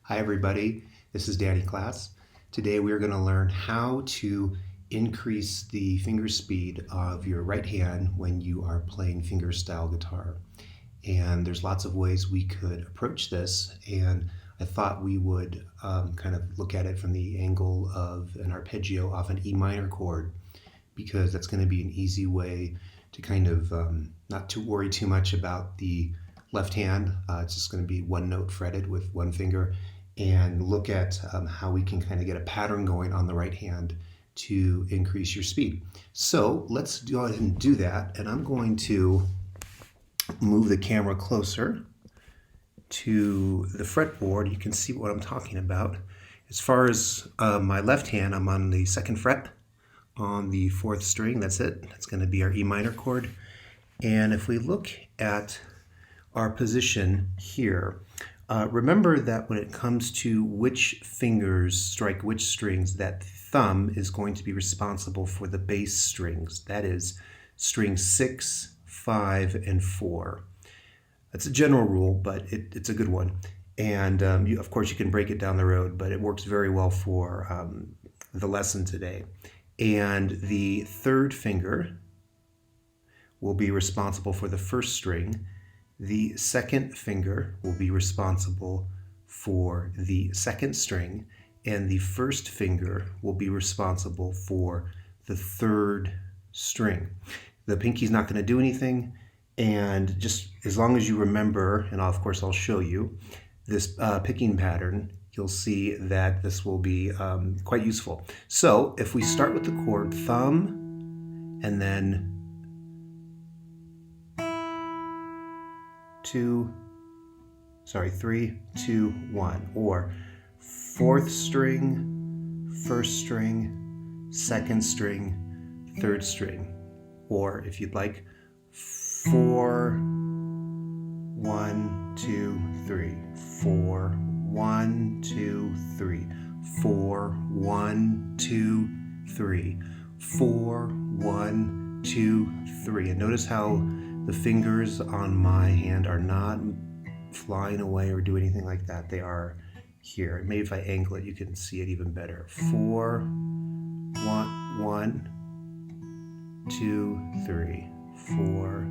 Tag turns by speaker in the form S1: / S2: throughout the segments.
S1: Hi everybody, this is Danny Class. Today we are going to learn how to increase the finger speed of your right hand when you are playing fingerstyle guitar. And there's lots of ways we could approach this, and I thought we would kind of look at it from the angle of an arpeggio off an E minor chord, because that's going to be an easy way to kind of not to worry too much about the left hand. It's just going to be one note fretted with one finger, and look at how we can kind of get a pattern going on the right hand to increase your speed. So let's go ahead and do that, and I'm going to move the camera closer to the fretboard. You can see what I'm talking about. As far as my left hand, I'm on the 2nd fret on the 4th string. That's it. That's going to be our E minor chord. And if we look at our position here, remember that when it comes to which fingers strike which strings, that thumb is going to be responsible for the bass strings. That is strings 6, 5, and 4. That's a general rule, but it's a good one. And of course, you can break it down the road, but it works very well for the lesson today. And the 3rd finger will be responsible for the 1st string. The 2nd finger will be responsible for the 2nd string, and the 1st finger will be responsible for the 3rd string. The pinky's not going to do anything, and just as long as you remember, and of course I'll show you, this picking pattern, you'll see that this will be quite useful. So if we start with the chord thumb, and then 3, 2, 1, or 4th string, 1st string, 2nd string, 3rd string, or if you'd like, 4, 1, 2, 3, 4, 1, 2, 3, 4, 1, 2, 3, 4, 1, 2, 3. And notice how the fingers on my hand are not flying away or do anything like that. They are here. Maybe if I angle it, you can see it even better. 4, 1, 2, 3, 4,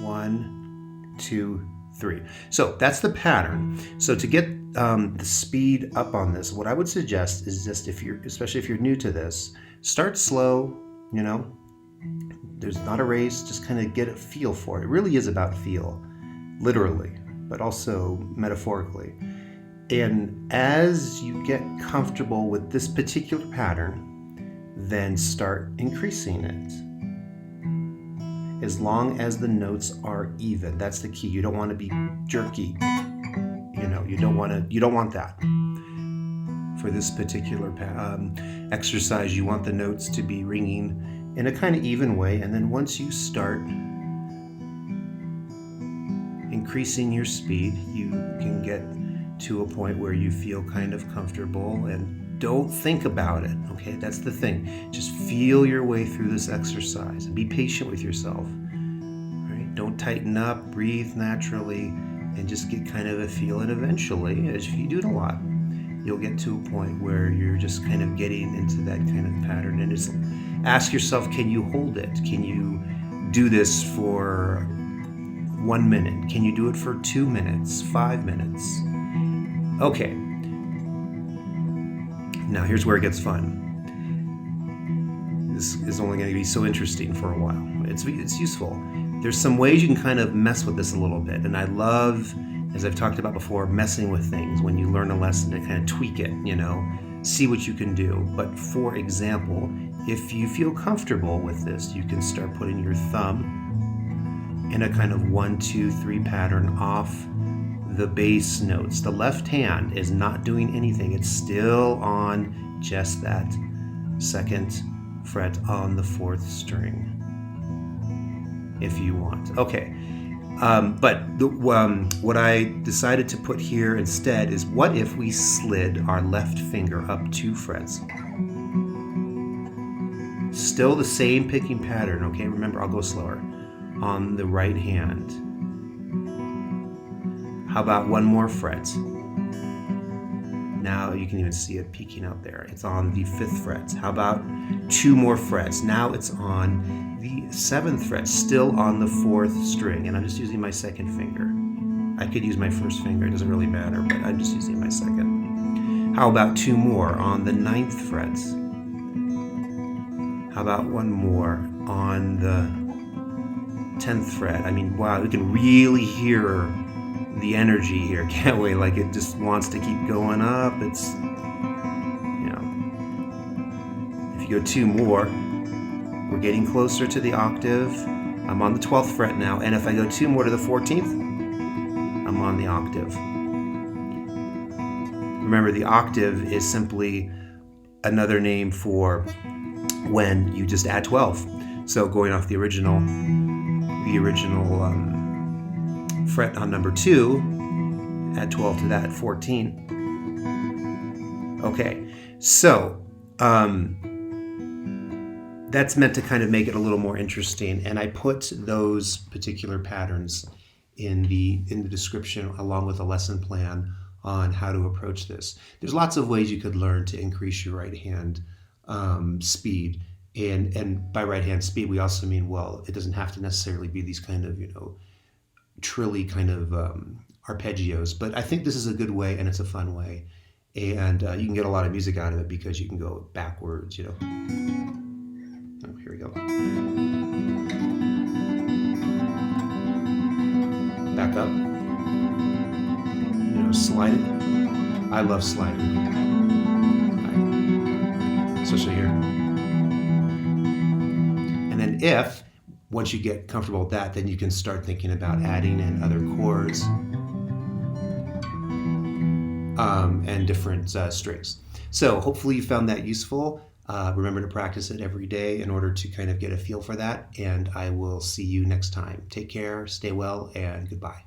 S1: 1, 2, 3. So that's the pattern. So to get the speed up on this, what I would suggest is just, especially if you're new to this, start slow. There's not a race, just kind of get a feel for it. It really is about feel, literally, but also metaphorically. And as you get comfortable with this particular pattern, then start increasing it. As long as the notes are even. That's the key. You don't want to be jerky. You don't want that. For this particular exercise, you want the notes to be ringing in a kind of even way, and then once you start increasing your speed, you can get to a point where you feel kind of comfortable, and don't think about it, okay? That's the thing. Just feel your way through this exercise and be patient with yourself, right? Don't tighten up, breathe naturally, and just get kind of a feel, and eventually, as if you do it a lot, you'll get to a point where you're just kind of getting into that kind of pattern. And just ask yourself, can you hold it? Can you do this for 1 minute? Can you do it for 2 minutes, 5 minutes? Okay. Now here's where it gets fun. This is only going to be so interesting for a while. It's useful. There's some ways you can kind of mess with this a little bit. And I love, as I've talked about before, messing with things. When you learn a lesson, to kind of tweak it, see what you can do. But for example, if you feel comfortable with this, you can start putting your thumb in a kind of 1, 2, 3 pattern off the bass notes. The left hand is not doing anything. It's still on just that 2nd fret on the 4th string, if you want. Okay. But what I decided to put here instead is, what if we slid our left finger up 2 frets? Still the same picking pattern, okay? Remember, I'll go slower. On the right hand. How about one more fret? Now you can even see it peeking out there. It's on the 5th fret. How about 2 more frets? Now it's on the 7th fret, still on the 4th string, and I'm just using my 2nd finger. I could use my 1st finger, it doesn't really matter, but I'm just using my 2nd. How about 2 more on the 9th fret? How about 1 more on the 10th fret? I mean, wow, you can really hear the energy here, can't we? Like it just wants to keep going up. It's, you know, if you go 2 more, we're getting closer to the octave. I'm on the 12th fret now, and if I go 2 more to the 14th, I'm on the octave. Remember, the octave is simply another name for when you just add 12. So going off the original fret on number 2, add 12 to that, 14. Okay, so that's meant to kind of make it a little more interesting, and I put those particular patterns in the description along with a lesson plan on how to approach this. There's lots of ways you could learn to increase your right hand speed, and by right hand speed we also mean, well, it doesn't have to necessarily be these kind of, you know, trilly kind of arpeggios, but I think this is a good way and it's a fun way, and you can get a lot of music out of it because you can go backwards, you know. Oh, here we go. Back up. You know, slide it. I love sliding. Right. Especially here. And then once you get comfortable with that, then you can start thinking about adding in other chords and different strings. So hopefully you found that useful. Remember to practice it every day in order to kind of get a feel for that, and I will see you next time. Take care, stay well, and goodbye.